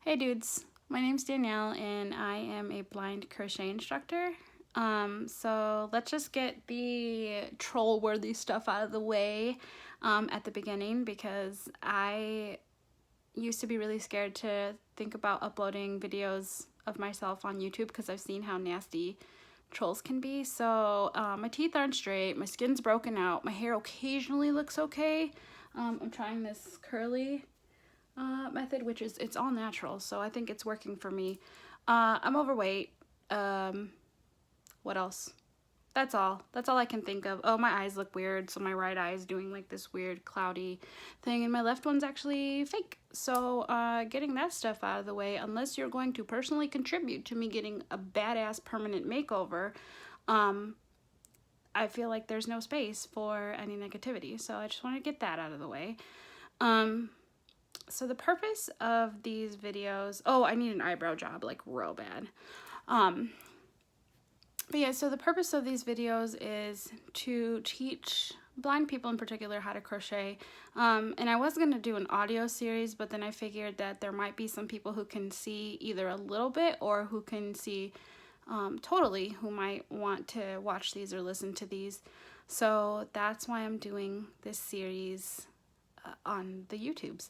Hey dudes, my name's Danielle and I am a blind crochet instructor. So let's just get the troll worthy stuff out of the way at the beginning, because I used to be really scared to think about uploading videos of myself on YouTube because I've seen how nasty trolls can be. So my teeth aren't straight, my skin's broken out, my hair occasionally looks okay. I'm trying this curly method, which is, it's all natural, so I think it's working for me. I'm overweight. What else? That's all I can think of. Oh, my eyes look weird, so my right eye is doing like this weird cloudy thing, and my left one's actually fake. So getting that stuff out of the way, unless you're going to personally contribute to me getting a badass permanent makeover, I feel like there's no space for any negativity. So I just want to get that out of the way. So the purpose of these videos, oh, I need an eyebrow job, like real bad. But yeah, so the purpose of these videos is to teach blind people in particular how to crochet. And I was gonna do an audio series, but then I figured that there might be some people who can see either a little bit or who can see totally, who might want to watch these or listen to these. So that's why I'm doing this series on the YouTubes.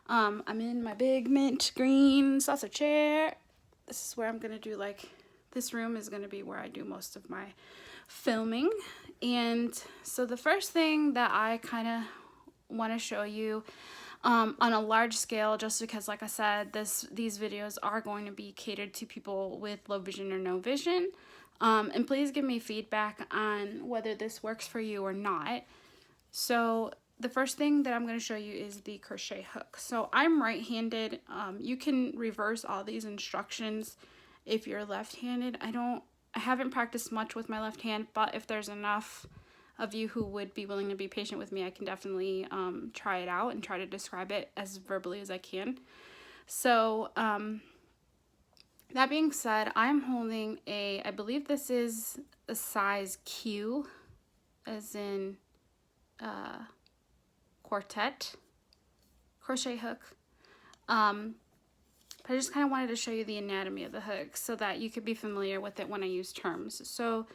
I'm in my big mint green salsa chair. This is where I'm gonna do, like, this room is gonna be where I do most of my filming. And so the first thing that I kind of want to show you on a large scale, just because like I said, these videos are going to be catered to people with low vision or no vision. And please give me feedback on whether this works for you or not. So the first thing that I'm going to show you is the crochet hook. So I'm right-handed. You can reverse all these instructions if you're left-handed. I haven't practiced much with my left hand, but if there's enough of you who would be willing to be patient with me, I can definitely try it out and try to describe it as verbally as I can. So that being said, I'm holding I believe this is a size Q, as in quartet crochet hook. But I just kind of wanted to show you the anatomy of the hook so that you could be familiar with it when I use terms. So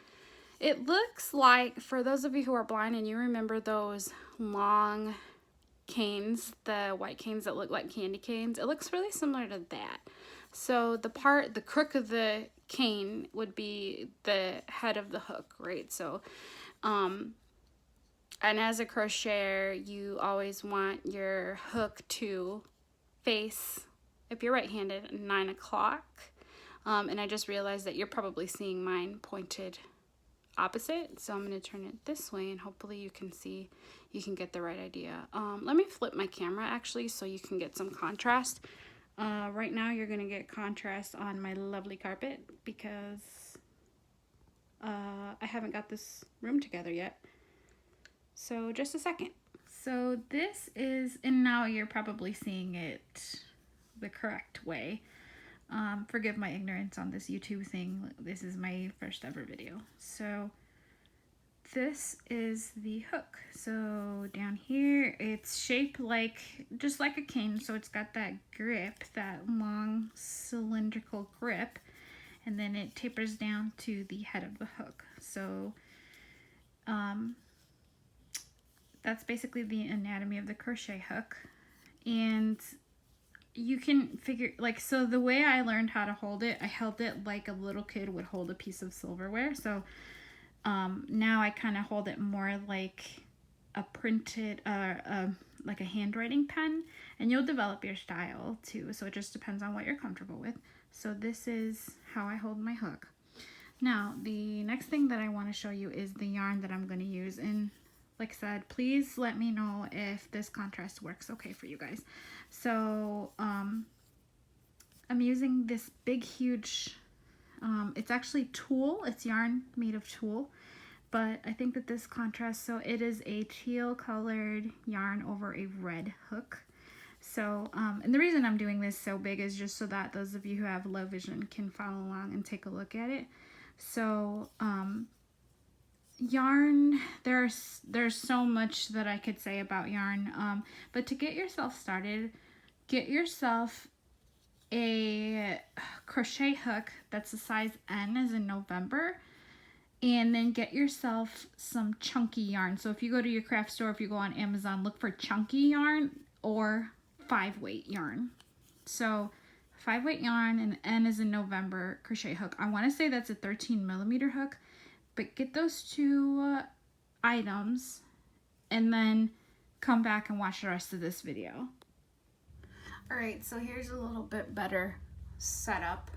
it looks like, for those of you who are blind and you remember those long canes, the white canes that look like candy canes, it looks really similar to that. So the crook of the cane would be the head of the hook, right? So and as a crocheter, you always want your hook to face, if you're right-handed, 9 o'clock. And I just realized that you're probably seeing mine pointed opposite. So I'm going to turn it this way and hopefully you can see, you can get the right idea. Let me flip my camera actually so you can get some contrast. Right now you're going to get contrast on my lovely carpet because I haven't got this room together yet. So just a second. So this is, and now you're probably seeing it the correct way. Forgive my ignorance on this YouTube thing. This is my first ever video. So this is the hook. So down here, it's shaped like, just like a cane. So it's got that grip, that long cylindrical grip, and then it tapers down to the head of the hook. So that's basically the anatomy of the crochet hook. And you can figure, like, so the way I learned how to hold it, I held it like a little kid would hold a piece of silverware. So now I kind of hold it more like a printed, like a handwriting pen, and you'll develop your style too. So it just depends on what you're comfortable with. So this is how I hold my hook. Now, the next thing that I want to show you is the yarn that I'm going to use. And like I said, please let me know if this contrast works okay for you guys. So I'm using this big, huge, it's actually tulle. It's yarn made of tulle, but I think that this contrast, so it is a teal colored yarn over a red hook. So, and the reason I'm doing this so big is just so that those of you who have low vision can follow along and take a look at it. So, yarn, there's so much that I could say about yarn, but to get yourself started, get yourself a crochet hook that's a size N, as in November, and then get yourself some chunky yarn. So if you go to your craft store, if you go on Amazon, look for chunky yarn or 5-weight yarn. So 5-weight yarn, and N is in November crochet hook. I want to say that's a 13mm hook, but get those two items and then come back and watch the rest of this video. All right, so here's a little bit better setup.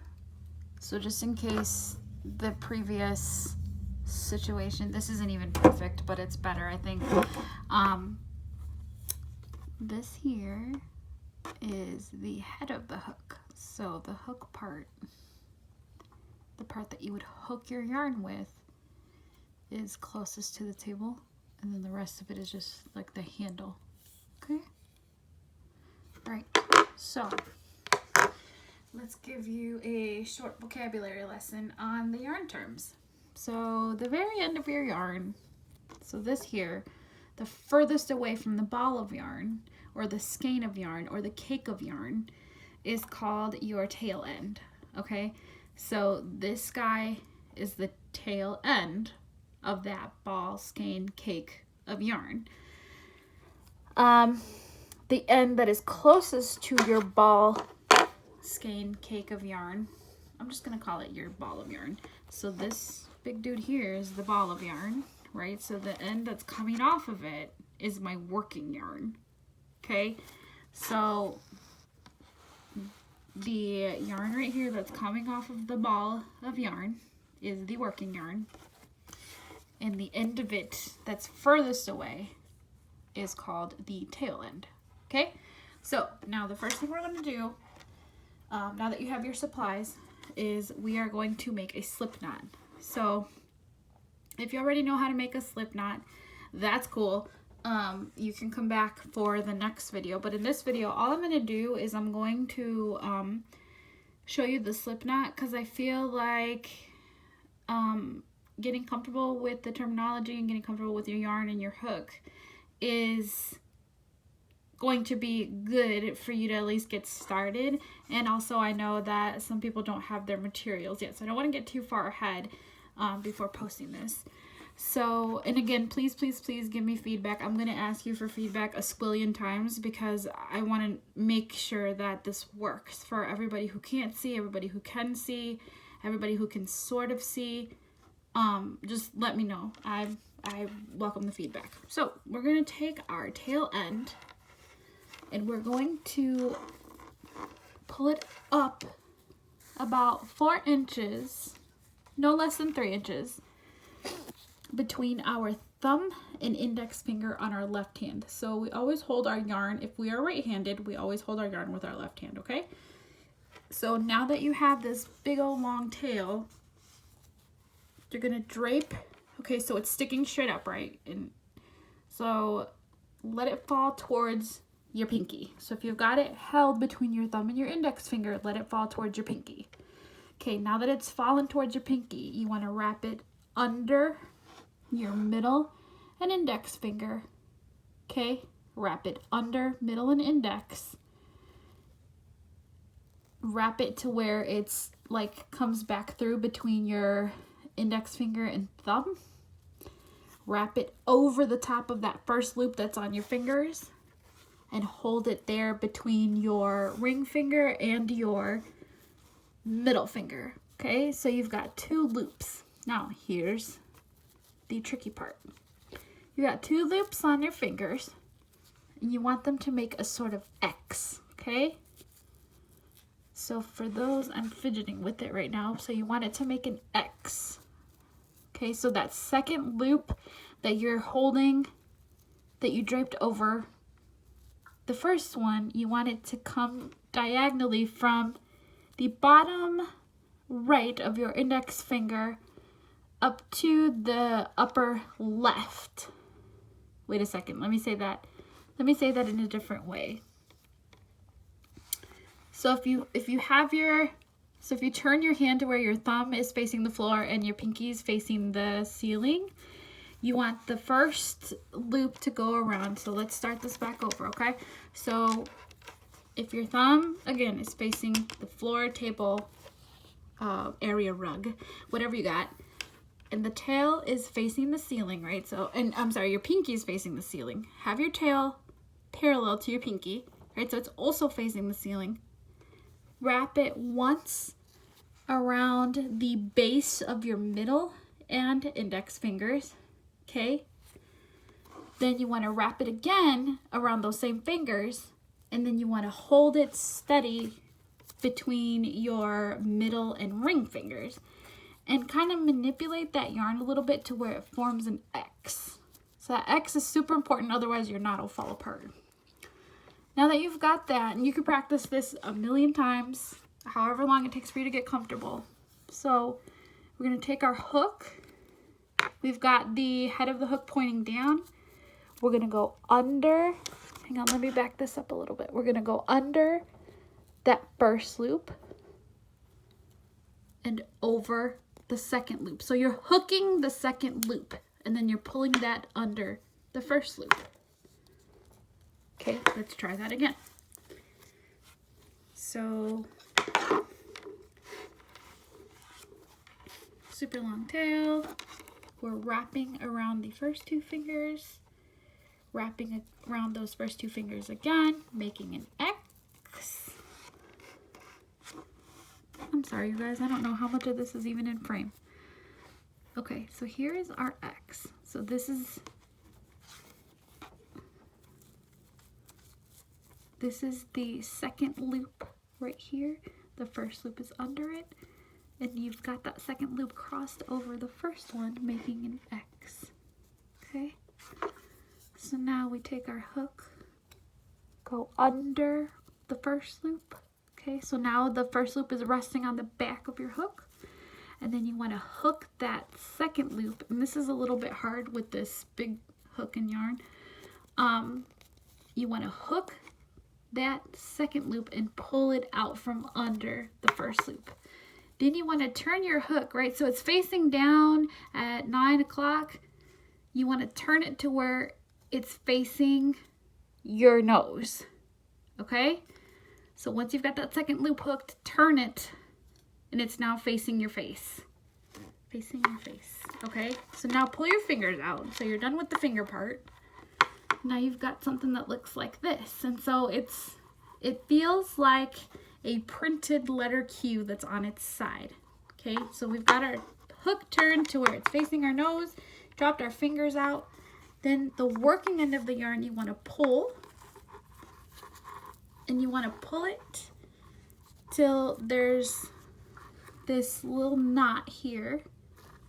So just in case the previous situation, this isn't even perfect, but it's better, I think. This here is the head of the hook. So the hook part, the part that you would hook your yarn with, is closest to the table, and then the rest of it is just like the handle. Okay? All right, so let's give you a short vocabulary lesson on the yarn terms. So the very end of your yarn, so this here, the furthest away from the ball of yarn, or the skein of yarn, or the cake of yarn, is called your tail end. Okay, so this guy is the tail end of that ball, skein, cake of yarn. The end that is closest to your ball, skein, cake of yarn, I'm just gonna call it your ball of yarn. So this big dude here is the ball of yarn, right? So the end that's coming off of it is my working yarn. Okay, so the yarn right here that's coming off of the ball of yarn is the working yarn, and the end of it that's furthest away is called the tail end. Okay, so now the first thing we're going to do, now that you have your supplies, is we are going to make a slip knot. So if you already know how to make a slip knot, that's cool. You can come back for the next video, but in this video, all I'm going to do is I'm going to show you the slip knot, because I feel like getting comfortable with the terminology and getting comfortable with your yarn and your hook is going to be good for you to at least get started. And also, I know that some people don't have their materials yet, so I don't want to get too far ahead before posting this. So, and again, please give me feedback. I'm going to ask you for feedback a squillion times, because I want to make sure that this works for everybody who can't see, everybody who can see, everybody who can sort of see. Just let me know. I welcome the feedback. So we're going to take our tail end and we're going to pull it up about 4 inches, no less than 3 inches, between our thumb and index finger on our left hand. So we always hold our yarn, if we are right-handed, we always hold our yarn with our left hand, okay? So now that you have this big old long tail, you're gonna drape, okay, so it's sticking straight up, right? And so let it fall towards your pinky. So if you've got it held between your thumb and your index finger, let it fall towards your pinky. Okay, now that it's fallen towards your pinky, you want to wrap it under your middle and index finger. Okay, wrap it under middle and index. Wrap it to where it's like comes back through between your index finger and thumb. Wrap it over the top of that first loop that's on your fingers and hold it there between your ring finger and your middle finger. Okay, so you've got 2 loops. Now here's the tricky part. You got 2 loops on your fingers and you want them to make a sort of X, okay? So for those, I'm fidgeting with it right now, so you want it to make an X. Okay, so that second loop that you're holding, that you draped over the first one, you want it to come diagonally from the bottom right of your index finger up to the upper left. Wait a second, let me say that in a different way. So if you turn your hand to where your thumb is facing the floor and your pinky is facing the ceiling, you want the first loop to go around. So let's start this back over, okay? So if your thumb, again, is facing the floor, table, area, rug, whatever you got, and the tail is facing the ceiling, right? So, and I'm sorry, your pinky is facing the ceiling. Have your tail parallel to your pinky, right? So it's also facing the ceiling. Wrap it once around the base of your middle and index fingers, okay? Then you want to wrap it again around those same fingers, and then you want to hold it steady between your middle and ring fingers, and kind of manipulate that yarn a little bit to where it forms an X. So that X is super important, otherwise your knot will fall apart. Now that you've got that, and you can practice this a million times, however long it takes for you to get comfortable. So we're going to take our hook. We've got the head of the hook pointing down. We're going to go under. Hang on, let me back this up a little bit. We're going to go under that first loop and over the second loop. So you're hooking the second loop, and then you're pulling that under the first loop. Okay, let's try that again. So, super long tail. We're wrapping around the first two fingers, wrapping around those first two fingers again, making an X. I'm sorry, you guys, I don't know how much of this is even in frame. Okay, so here is our X. So this is the second loop right here. The first loop is under it, and you've got that second loop crossed over the first one, making an X. Okay, so now we take our hook, go under the first loop. Okay, so now the first loop is resting on the back of your hook, and then you want to hook that second loop, and this is a little bit hard with this big hook and yarn. You want to hook that second loop and pull it out from under the first loop. Then you want to turn your hook, right? So it's facing down at 9 o'clock. You want to turn it to where it's facing your nose, okay? So once you've got that second loop hooked, turn it, and it's now facing your face. Facing your face, okay? So now pull your fingers out. So you're done with the finger part. Now you've got something that looks like this. And so it feels like a printed letter Q that's on its side. Okay, so we've got our hook turned to where it's facing our nose, dropped our fingers out. Then the working end of the yarn you want to pull, and you want to pull it till there's this little knot here.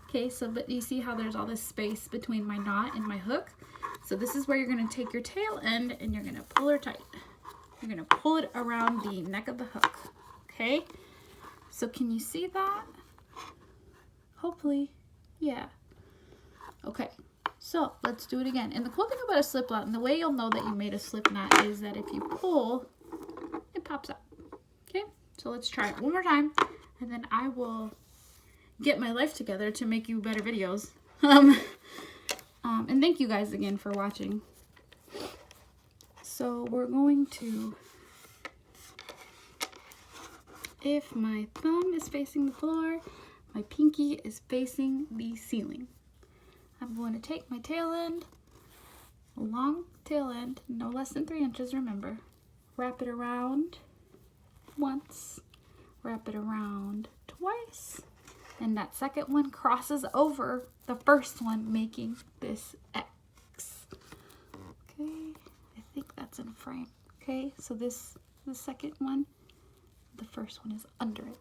Okay, so but you see how there's all this space between my knot and my hook? So this is where you're going to take your tail end and you're going to pull her tight. You're going to pull it around the neck of the hook. Okay? So can you see that? Hopefully. Yeah. Okay. So let's do it again. And the cool thing about a slip knot, and the way you'll know that you made a slip knot, is that if you pull, it pops out. Okay? So let's try it one more time, and then I will get my life together to make you better videos. And thank you guys again for watching. So we're going to, if my thumb is facing the floor, my pinky is facing the ceiling. I'm going to take my tail end, a long tail end, no less than 3 inches, remember. Wrap it around once, wrap it around twice, and that second one crosses over the first one, making this X. Okay, I think that's in frame. Okay, so this, the second one, the first one is under it.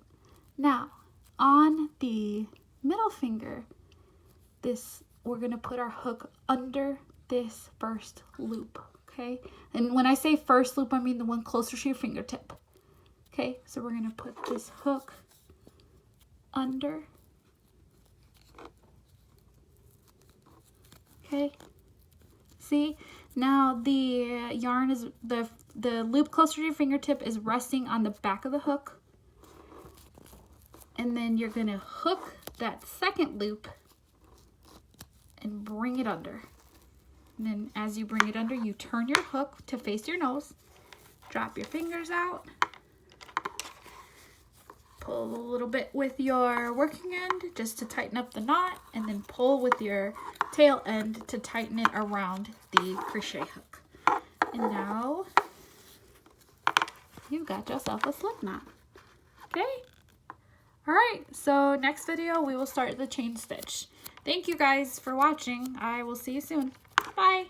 Now, on the middle finger, we're gonna put our hook under this first loop, okay? And when I say first loop, I mean the one closer to your fingertip. Okay, so we're gonna put this hook under. Okay, see, now the yarn is, the loop closer to your fingertip is resting on the back of the hook. And then you're gonna hook that second loop and bring it under. And then as you bring it under, you turn your hook to face your nose, drop your fingers out. Pull a little bit with your working end just to tighten up the knot, and then pull with your tail end to tighten it around the crochet hook. And now you've got yourself a slip knot. Okay? Alright, so next video we will start the chain stitch. Thank you guys for watching. I will see you soon. Bye!